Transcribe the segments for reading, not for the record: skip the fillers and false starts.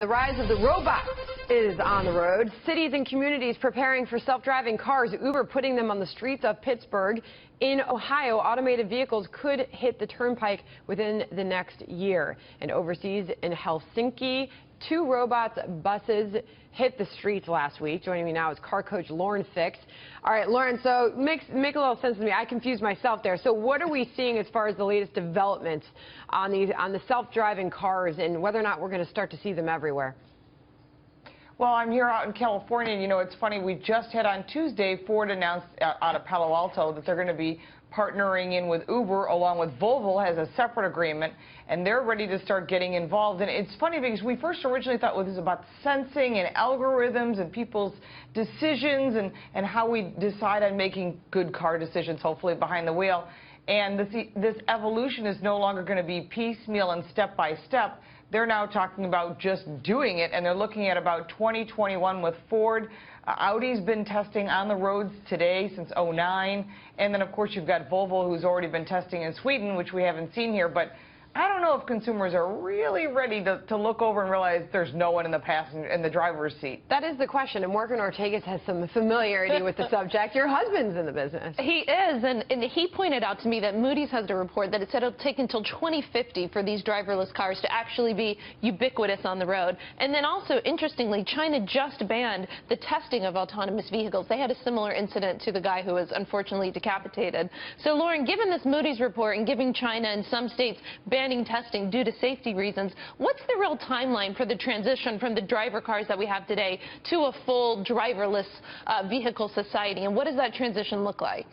The rise of the robot is on the road. Cities and communities preparing for self-driving cars. Uber putting them on the streets of Pittsburgh. In Ohio, automated vehicles could hit the turnpike within the next year. And overseas in Helsinki, 2 robots buses hit the streets last week. Joining me now is car coach Lauren Fix. All right, Lauren, so make a little sense to me. I confused myself there. So what are we seeing as far as the latest developments on the self-driving cars and whether or not we're going to start to see them everywhere? Well, I'm here out in California, and you know, it's funny, we just had on Tuesday, Ford announced out of Palo Alto that they're going to be partnering in with Uber, along with Volvo has a separate agreement, and they're ready to start getting involved. And it's funny because we first originally thought, well, this is about sensing and algorithms and people's decisions and how we decide on making good car decisions, hopefully behind the wheel. And this evolution is no longer going to be piecemeal and step by step. They're now talking about just doing it, and they're looking at about 2021 with Ford. Audi's been testing on the roads today since '09. And then, of course, you've got Volvo, who's already been testing in Sweden, which we haven't seen here. But I don't know if consumers are really ready to look over and realize there's no one in the driver's seat. That is the question, and Morgan Ortegas has some familiarity with the subject. Your husband's in the business. He is, and he pointed out to me that Moody's has a report that it said it'll take until 2050 for these driverless cars to actually be ubiquitous on the road. And then also, interestingly, China just banned the testing of autonomous vehicles. They had a similar incident to the guy who was unfortunately decapitated. So, Lauren, given this Moody's report and giving China and some states banning testing due to safety reasons, what's the real timeline for the transition from the driver cars that we have today to a full driverless vehicle society, and what does that transition look like?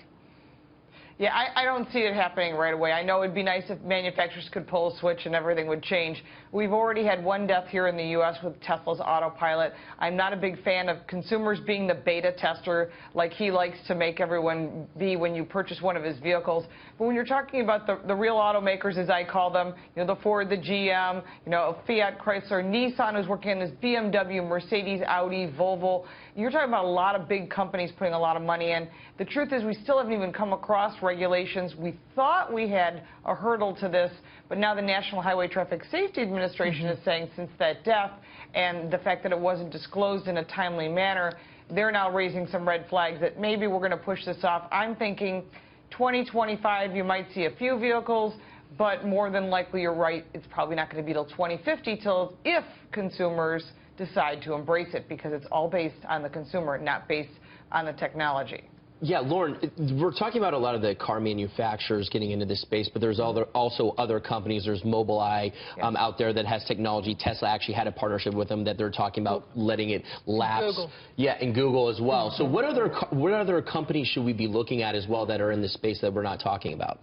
Yeah, I don't see it happening right away. I know it'd be nice if manufacturers could pull a switch and everything would change. We've already had 1 death here in the U.S. with Tesla's autopilot. I'm not a big fan of consumers being the beta tester like he likes to make everyone be when you purchase one of his vehicles. But when you're talking about the real automakers, as I call them, you know, the Ford, the GM, you know, Fiat, Chrysler, Nissan is working on this, BMW, Mercedes, Audi, Volvo. You're talking about a lot of big companies putting a lot of money in. The truth is we still haven't even come across regulations. We thought we had a hurdle to this, but now the National Highway Traffic Safety Administration is saying since that death and the fact that it wasn't disclosed in a timely manner, they're now raising some red flags that maybe we're going to push this off. I'm thinking 2025 you might see a few vehicles, but more than likely you're right, it's probably not going to be till 2050 if consumers decide to embrace it, because it's all based on the consumer, not based on the technology. Yeah, Lauren, we're talking about a lot of the car manufacturers getting into this space, but there's also other companies. There's Mobileye out there that has technology. Tesla actually had a partnership with them that they're talking about letting it lapse. Google. Yeah, and Google as well. So what other companies should we be looking at as well that are in this space that we're not talking about?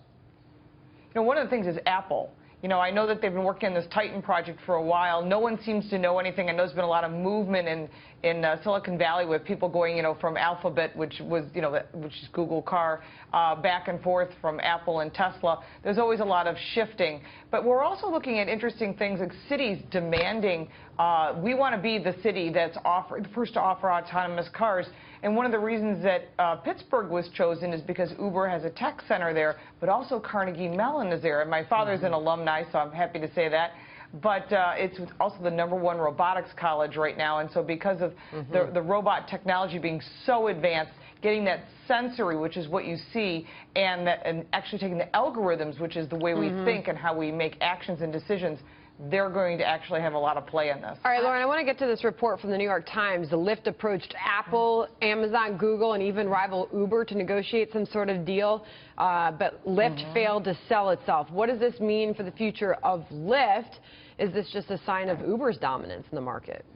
You know, one of the things is Apple. You know, I know that they've been working on this Titan project for a while. No one seems to know anything. I know there's been a lot of movement in Silicon Valley with people going, you know, from Alphabet, which was, you know, which is Google car, back and forth from Apple and Tesla. There's always a lot of shifting. But we're also looking at interesting things like cities demanding, we want to be the city that's the first to offer autonomous cars. And one of the reasons that Pittsburgh was chosen is because Uber has a tech center there, but also Carnegie Mellon is there. And my father's an alumni, so I'm happy to say that. But it's also the #1 robotics college right now. And so because of the robot technology being so advanced, getting that sensory, which is what you see, and actually taking the algorithms, which is the way we think and how we make actions and decisions, they're going to actually have a lot of play in this. All right, Lauren, I want to get to this report from the New York Times. The Lyft approached Apple, Amazon, Google, and even rival Uber to negotiate some sort of deal, but Lyft failed to sell itself. What does this mean for the future of Lyft? Is this just a sign of Uber's dominance in the market?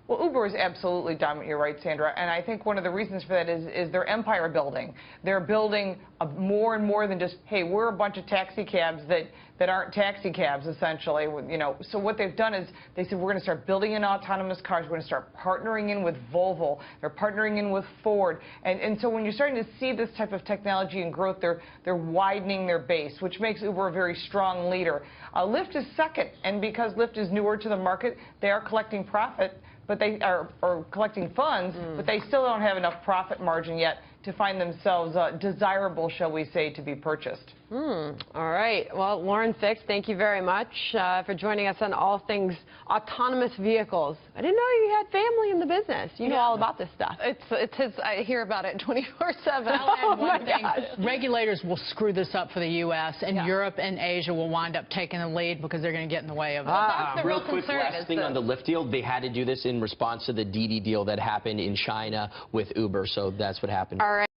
Well, Uber is absolutely dominant. You're right, Sandra. And I think one of the reasons for that is their empire building. They're building more and more than just, hey, we're a bunch of taxi cabs that aren't taxi cabs, essentially. You know, so what they've done is they said, we're going to start building in autonomous cars. We're going to start partnering in with Volvo. They're partnering in with Ford. And so when you're starting to see this type of technology and growth, they're widening their base, which makes Uber a very strong leader. Lyft is second. And because Lyft is newer to the market, they are collecting profit. But they are collecting funds, but they still don't have enough profit margin yet to find themselves desirable, shall we say, to be purchased. All right. Well, Lauren Fix, thank you very much for joining us on all things autonomous vehicles. I didn't know you had family in the business. You know all about this stuff. It's his. I hear about it 24/7. I'll add one thing. gosh. Regulators will screw this up for the U.S. and Europe and Asia will wind up taking the lead because they're going to get in the way of it. That's the Real real quick, concern. last thing on the Lyft deal, they had to do this in response to the Didi deal that happened in China with Uber, so that's what happened. All right.